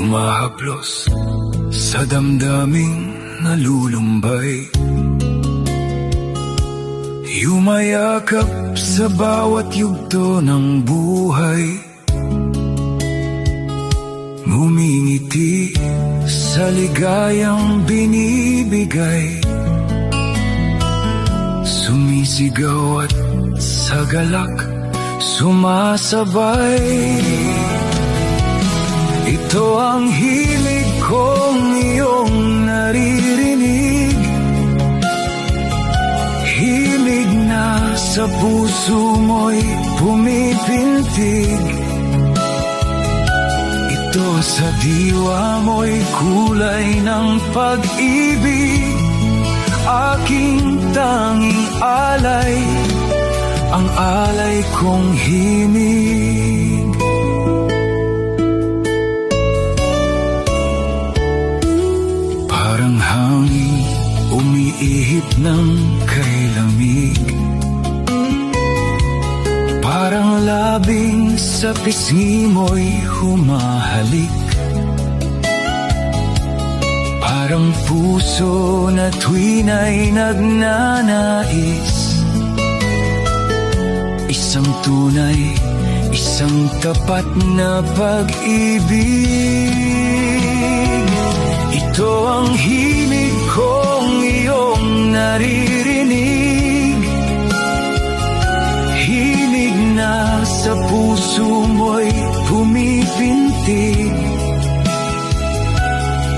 Humahaplos sa damdaming nalulumbay, yumayakap sa bawat yugto ng buhay, ngumingiti sa ligayang binibigay, sumisigaw at sa galak sumasabay. Ito ang himig kong iyong naririnig, himig na sa puso mo'y pumipintig. Ito sa diwa mo'y kulay ng pag-ibig, aking tanging alay, ang alay kong himig. Parang hangin umiihip ng kay lamig, parang labing sa pisngi mo'y humahalik, parang puso na tuwin ay nagnanais, isang tunay, isang tapat na pag-ibig. Ito ang himig kong iyong naririnig, himig na sa puso mo'y pumipintig.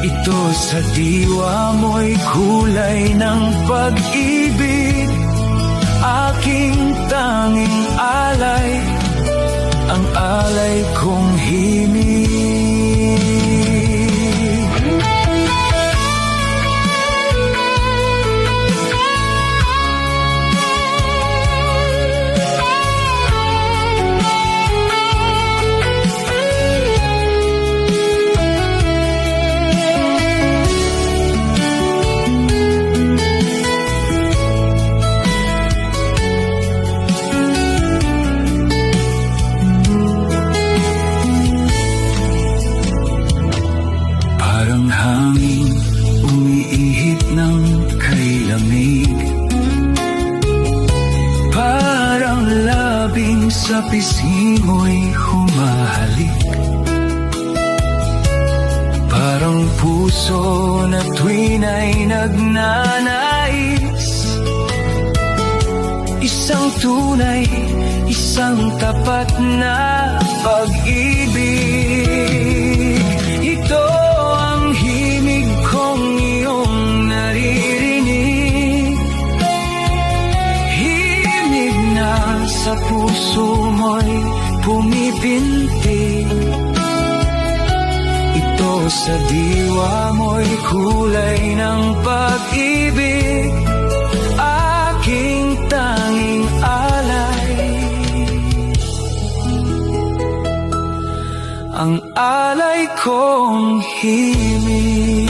Ito sa diwa mo'y kulay ng pag-ibig, aking tanging alay, ang alay kong himig. Parang hangin umiihip ng kay lamig, parang labing sa pisngi mo'y humahalik, parang puso na tuwin ay nagnanais, isang tunay, isang tapat na pag-ibig. Ito ang himig kong iyong naririnig, himig na sa puso mo'y pumipintig. Ito sa diwa mo'y kulay ng pag-ibig, aking tanging alay, ang alay kong himig.